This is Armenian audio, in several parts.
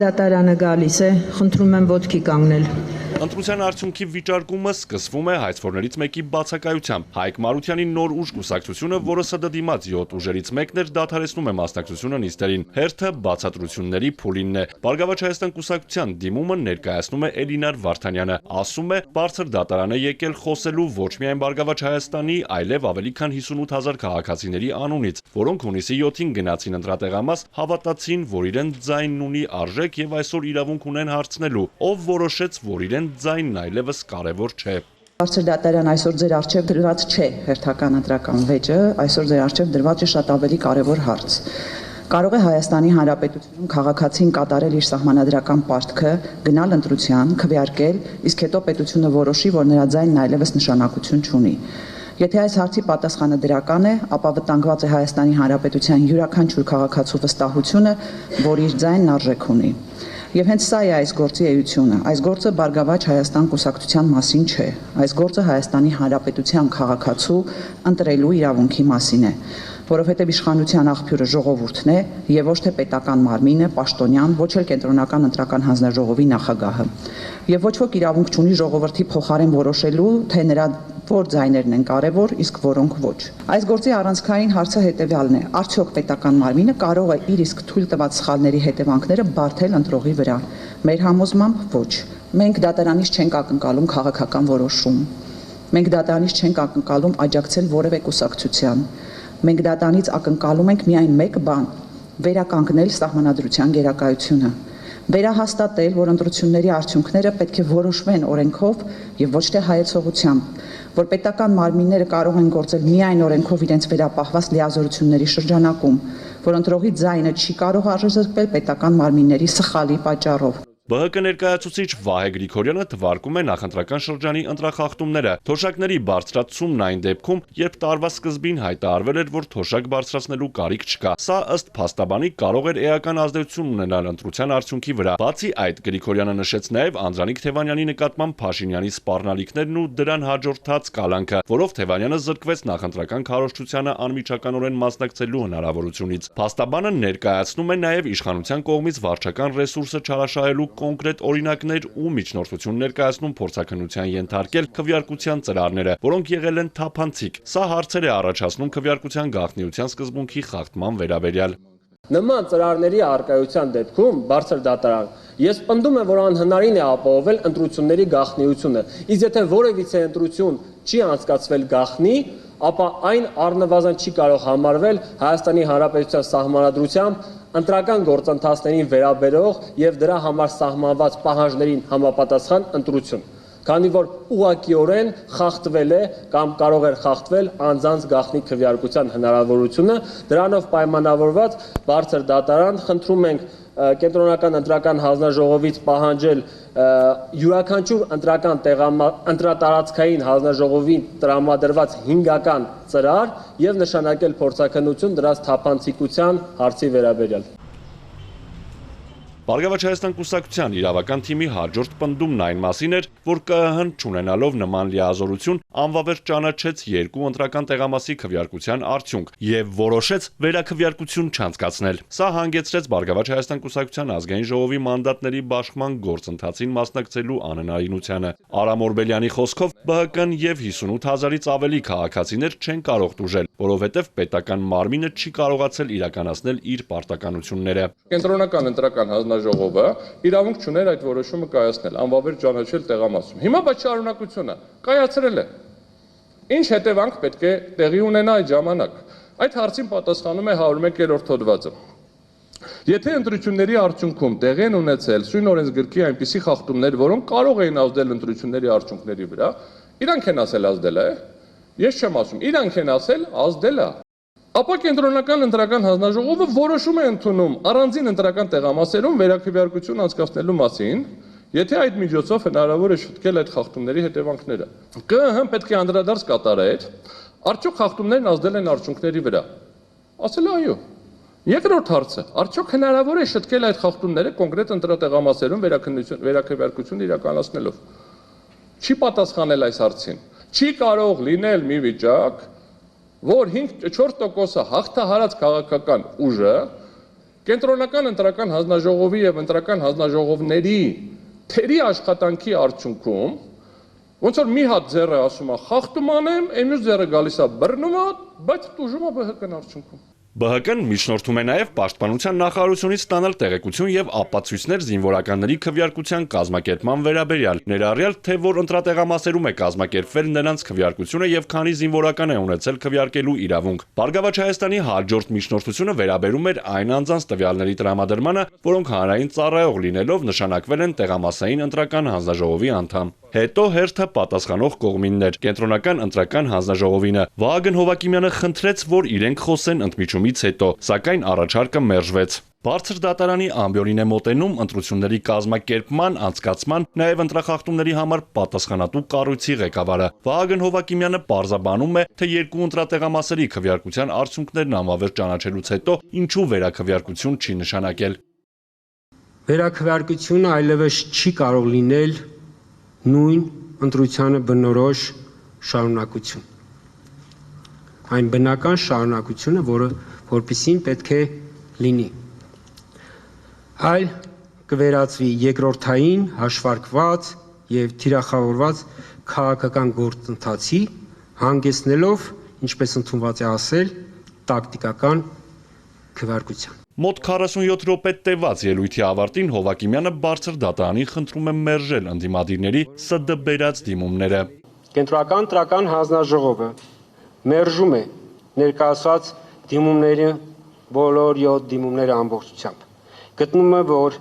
Դատարանը գալիս է, խնդրում եմ ոտքի կանգնել։ Ընտրության արդյունքի վիճարկումը սկսվում է հայցվորներից մեկի բացակայությամբ։ Հայկ Մարությանի նոր ուժ կուսակցությունը, որը ՍԴ դիմաց 7 ուժերից մեկն էր, դադարեցնում է մասնակցությունը նիստերին։ Հերթը բացատրությունների փուլինն է։ Բարգավաճ Հայաստան կուսակցության դիմումը ներկայացնում է Էլինար Վարդանյանը։ Ասում է, բարձր դատարան է եկել խոսելու ոչ միայն Բարգավաճ Հայաստանի, այլև ավելի քան 58,000 քաղաքացիների անունից, որոնք հունիսի 7-ին գնացին ընտրատեղամաս, հավատացին, որ իրենց ձայնն ունի արժեք եւ այսօր իրավունք ունեն հարցնելու, ով որոշեց, որ իրենց ձայնն այլևս կարևոր չէ։ Բարձր դատարան այսօր ձեր առջև դրված չէ հերթական ընտրական վեճը, այսօր ձեր առջև դրված է շատ ավելի կարևոր հարց։ Կարող է Հայաստանի Հանրապետությունում քաղաքացին կատարել իր սահմանադրական պարտքը, գնալ ընտրության, քվեարկել, իսկ հետո պետությունը որոշի, որ նրա ձայնն այլևս նշանակություն չունի։ Եթե այս հարցի պատասխանը դրական է, ապա վտանգված է Հայաստանի Հանրապետության յուրաքանչյուր քաղաքացու վստահությունը, որ իր ձայնն արժեք ունի։ Եվ հենց սա է այս գործի էությունը։ Այս գործը Բարգավաճ Հայաստան կուսակցության մասին չէ։ Այս գործը Հայաստանի Հանրապետության քաղաքացու ընտրելու իրավունքի մասին է, որովհետև իշխանության աղբյուրը ժողովուրդն է եւ ոչ թե պետական մարմինը, պաշտոնյան, ոչ էլ կենտրոնական ընտրական հանձնաժողովի նախագահը։ Եվ ոչ ոք իրավունք չունի ժողովրդի փոխարեն որոշելու, թե նրա որ ձայներն են կարևոր, իսկ որոնք ոչ։ Այս գործի առանցքային հարցը հետևյալն է. արդյոք պետական մարմինը կարող է իր իսկ թույլ տված սխալների հետևանքները բարթել ընտրողի վրա։ Մեր համոզմամբ ոչ։ Մենք դատարանից չենք ակնկալում քաղաքական որոշում։ Մենք դատարանից չենք ակնկալում աջակցել որևէ կուսակցության։ Մենք դատարանից ակնկալում ենք միայն մեկ բան՝ վերականգնել սահմանադրության գերակայությունը։ Վերահաստատել, որ ընտրությունների արդյունքները պետք է որոշվեն օրենքով եւ ոչ թե հայեցողությամբ, որ պետական մարմինները կարող են գործել միայն օրենքով իրենց վերապահված լիազորությունների շրջանակում, որ ընտրողի ձայնը չի կարող արժեզրկվել պետական մարմինների սխալի պատճառով։ ԲՀԿ ներկայացուցիչ Վահե Գրիգորյանը թվարկում է նախընտրական շրջանի ընտրախախտումները։ Թոշակների բարձրացումն այն դեպքում, երբ տարվա սկզբին հայտարարվել էր, որ թոշակ բարձրացնելու կարիք չկա։ Սա ըստ փաստաբանի կարող էր էական ազդեցություն ունենալ ընտրության արդյունքի վրա։ Բացի այդ, Գրիգորյանը նշեց նաև Անդրանիկ Թևանյանի նկատմամբ Փաշինյանի սպառնալիքներն ու դրան հաջորդած կալանքը, որով Թևանյանը զրկվեց նախընտրական քարոզչությանը անմիջականորեն մասնակցելու հնարավորությունից։ Փաստաբանը ներկայացնում է նաև իշխանության կողմից վարչական ռեսուրսը չարաշահելու կոնկրետ օրինակներ ու միջնորդություն ներկայացնում փորձաքննության ենթարկել քվեարկության ծրարները, որոնք եղել են թափանցիկ։ Սա հարցեր է առաջացնում քվեարկության գաղտնիության սկզբունքի խախտման վերաբերյալ։ Նման ծրարների առկայության դեպքում բարձր դատարան ես պնդում եմ, որ անհնարին է ապահովել ընտրությունների գաղտնիությունը։ Իսկ եթե որևիցե ընտրություն չի անցկացվել գաղտնի, ապա այն առնվազն չի կարող համարվել Հայաստանի Հանրապետության սահմանադրությամբ ընտրական գործընթացներին վերաբերող եւ դրա համար սահմանված պահանջներին համապատասխան ընտրություն, քանի որ ուղղակիորեն խախտվել է կամ կարող էր խախտվել անձանց գաղտնի քվեարկության հնարավորությունը, դրանով պայմանավորված բարձր դատարան խնդրում ենք կենտրոնական ընտրական հանձնաժողովից պահանջել յուրաքանչյուր ընտրատարածքային հանձնաժողովին տրամադրված հիմնական ծրար եւ նշանակել փորձաքննություն դրանց թափանցիկության հարցի վերաբերյալ։ Բարգավաճ Հայաստան կուսակցության իրավական թիմի հաջորդ պնդումն այն մասին էր, որ ԿԸՀ-ն չունենալով նման լիազորություն անվավեր ճանաչեց երկու ընտրական տեղամասի քվեարկության արդյունք եւ որոշեց վերաքվեարկություն չանցկացնել։ Սա հանգեցրեց Բարգավաճ Հայաստան կուսակցության ազգային ժողովի մանդատների բաշխման գործընթացին մասնակցելու անհնարինությանը։ Արամ Օրբելյանի խոսքով ԲՀԿ-ն եւ 58,000-ից ավելի քաղաքացիներ չեն կարող տուժել, որովհետեւ պետական մարմինը չի կարողացել իրականացնել իր պարտականությունները։ Կենտրոնական ընտրական հանձնաժողովը իրավունք չուներ այդ որոշումը կայացնել, անվավեր ճանաչել տեղամասում։ Հիմա բայց շարունակությունը կայացրել է։ Ինչ հետևանք պետք է տեղի ունենա այդ ժամանակ։ Այդ հարցին պատասխանում է 101-րդ հոդվածը։ Եթե ընտրությունների արդյունքում տեղի են ունեցել սույն օրենսգրքի այնպիսի խախտումներ, որոնք կարող էին ազդել ընտրությունների արդյունքների վրա, իրանք են ասել ազդել է։ Ես չեմ ասում, իրանք են ասել ազդել է։ Ապա կենտրոնական ընտրական հանձնաժողովը որոշում է ընդունում առանձին ընտրական տեղամասերում վերաքվեարկություն անցկացնելու մասին, եթե այդ միջոցով հնարավոր է շտկել այդ խախտումների հետևանքները։ ԿԸՀ-ն պետք է անդրադարձ կատարեր, արդյոք խախտումներն ազդել են արդյունքների վրա։ Ասել է այո։ Երկրորդ հարցը, արդյոք հնարավոր է շտկել այդ խախտումները կոնկրետ ընտրատեղամասերում վերաքվեարկություն իրականացնելով։ Չի պատասխանել այս հարցին։ Չի կարող լինել մի վիճակ, որ 5-4%-ը հաղթահարած քաղաքական ուժը Կենտրոնական ընտրական հանձնաժողովի եւ ընտրական հանձնաժողովների թերի աշխատանքի արդյունքում ոնց որ մի հատ ձեռը ասում է խախտում անեմ, մյուս ձեռը գալիս է բռնում է, բայց տուժում է ԲՀԿ-ն արդյունքում։ ԲՀԿ-ն միջնորդում է նաև Պաշտպանության նախարարությունից ստանալ տեղեկություն եւ ապացույցներ զինվորականների քվեարկության կազմակերպման վերաբերյալ, ներառյալ թե որ ընտրատեղամասերում է կազմակերպվել նրանց քվեարկությունը եւ քանի զինվորական է ունեցել քվեարկելու իրավունք։ Բարգավաճ Հայաստանի հաջորդ միջնորդությունը վերաբերում էր այն անձանց տվյալների տրամադրմանը, որոնք հանրային ծառայող լինելով նշանակվել են տեղամասային ընտրական հանձնաժողովի անդամ։ Հետո հերթը պատասխանող կողմիններ կենտրոնական ընտրական հանձնաժողովինը Վահագն Հովակիմյանը խնդրեց, որ իրենք խոսեն ընդմիջումից հետո, սակայն առաջարկը մերժվեց։ Բարձր դատարանի ամբիոնին է մոտենում ընտրությունների կազմակերպման, անցկացման, նաև ընտրախախտումների համար պատասխանատու կառույցի ղեկավարը։ Վահագն Հովակիմյանը պարզաբանում է, թե երկու ընտրատեղամասերի քվեարկության արդյունքներն անվավեր ճանաչելուց հետո ինչու վերաքվեարկություն չի նշանակել։ Վերաքվեարկությունը այլևս չի կարող լինել նույն ընտրությանը բնորոշ շարունակություն։ Այն բնական շարունակությունը, որպեսզի պետք է լինի։ Այլ կվերածվի երկրորդային, հաշվարկված եւ թիրախավորված քաղաքական գործընթացի, հանգեցնելով, ինչպես ընդունված է ասել, տակտիկական քվեարկության։ Մոտ 47 րոպե տևած ելույթի ավարտին Հովակիմյանը բարձր դատարանին խնդրում է մերժել ընդդիմադիրների ՍԴ բերած դիմումները։ Կենտրոնական ընտրական հանձնաժողովը մերժում է ներկայացված դիմումների բոլոր 7 դիմումները ամբողջությամբ։ Գտնում է, որ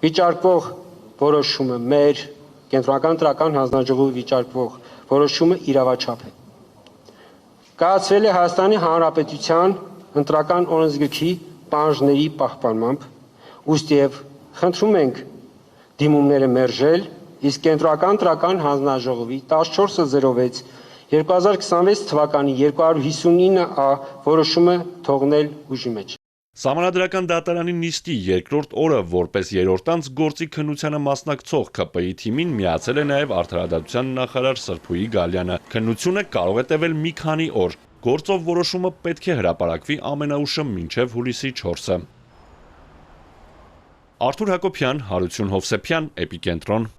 վիճարկվող որոշումը մեր կենտրոնական ընտրական հանձնաժողովի վիճարկվող որոշումը իրավաչափ է։ Կայացվել է Հայաստանի Հանրապետության ընտրական օրենսգրքի պահանջների պահպանմամբ, ուստիև խնդրում ենք դիմումները մերժել, իսկ կենտրոնական ընտրական հանձնաժողովի 1406 2026 թվականի 259A որոշումը թողնել ուժի մեջ։ Սահմանադրական դատարանի նիստի երկրորդ օրը որպես երրորդ անձ գործի քննությանը մասնակցող ՔՊԻ թիմին միացել է նաև Արդարադատության նախարար Սրփուհի Գալյանը։ Քննությունը կարող է տևել մի քանի օր։ Գործով որոշումը պետք է հրապարակվի ամենաուշը մինչև հուլիսի 4-ը։ Արթուր Հակոբյան, Հարություն Հովսեփյան, Էպիկենտրոն։